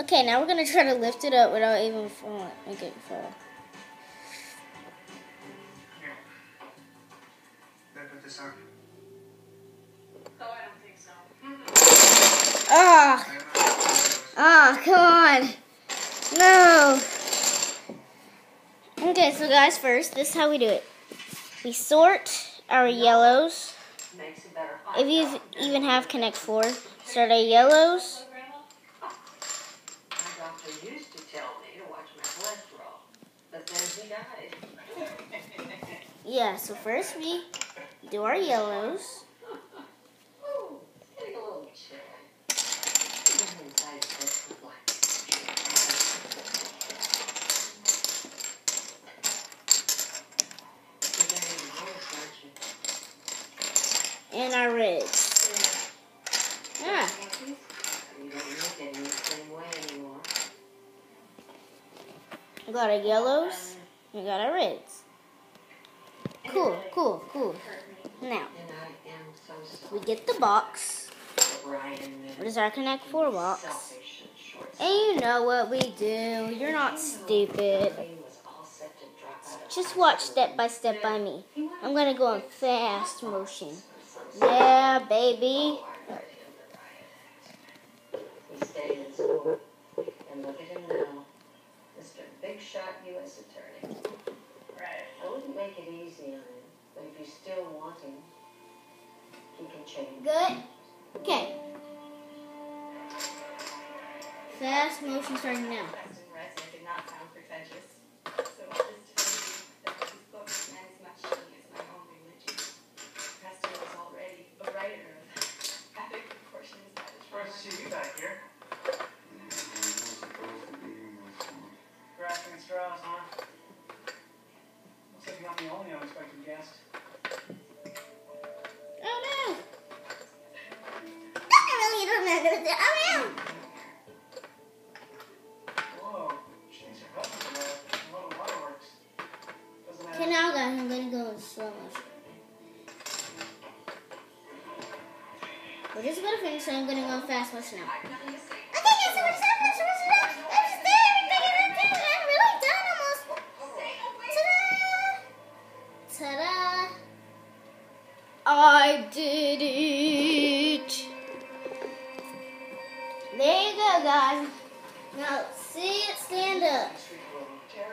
Okay, now we're gonna try to lift it up without even falling. Make it fall. Here. Did I put this on? Oh, I don't think so. Come on. No. Okay, so guys, first, this is how we do it. We sort our yellows. If you even have Connect 4, sort our yellows. My doctor used to tell me to watch my cholesterol, but then he died. Yeah, so first we do our yellows. Oh, it's getting a little chilly. Even inside it's black. You're getting nervous, aren't you? And our reds. Yeah. You don't look at him the same way anymore. We got our yellows. We got our reds. Cool. Now, And I am so we sorry. get the box. Brian, What is our Connect 4 box? selfish and short-sighted. And you know what we do. You're not stupid. He was all set to drop out of Just watch step by step by me. I'm going to go in fast motion. Yeah, baby. He stayed in school, and look at him now, Mr. Big Shot U.S. Attorney. Right. I wouldn't make it easy on him, but if you still want him, he can change. Good. Okay. Fast motion starting now. Preston Resnick did not sound pretentious. So this tells me that these books meant as much to me as my own religion. Preston was already a writer of epic proportions that is First to see you back here. Grasping at straws, huh? Looks like you're not the only unexpected guest. Oh no! I really don't know. Oh no! Whoa, change your husband for that. A lot of waterworks. Doesn't Okay, now guys, I'm gonna go in slow motion. We're just gonna finish, so I'm gonna go in fast motion now. I've nothing to say. Okay, guys, so we're so much. I'm really done almost. Say, oh, wait. Ta-da! Ta-da! I did it! There you go, guys. Now, see it stand up.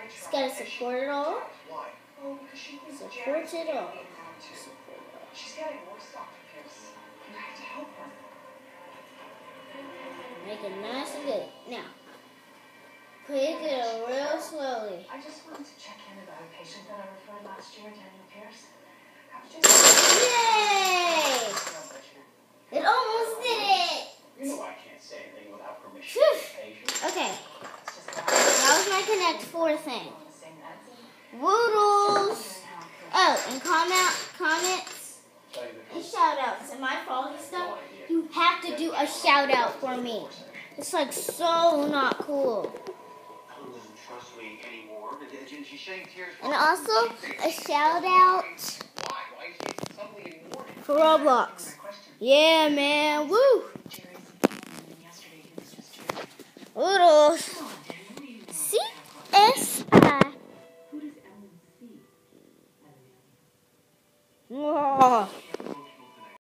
Just gotta support it all. Why? Oh, because she was Support it all. She's getting worse, Dr. Pierce. You have to help her. Make it nice and good. Now, quick it real slowly. I just wanted to check in about a patient that I referred last year, Daniel Pierce. I was just... Yay! It almost did it! You know I can't say anything without permission Phew. of the patient. Okay, It's just that was my Connect 4 thing. the same medicine. Woodles! Oh, and comments Tell you the and truth. shout outs. And my froggy stuff, you have to do a shout out for me. It's like so not cool. Doesn't trust me anymore. She's shedding tears. And also a shout out Why? Why is she suddenly ignored it? for Roblox. Yeah, man. Woo! Jerry's yesterday, he was just here. Woodles. CSI. Who does Ellen see? Whoa.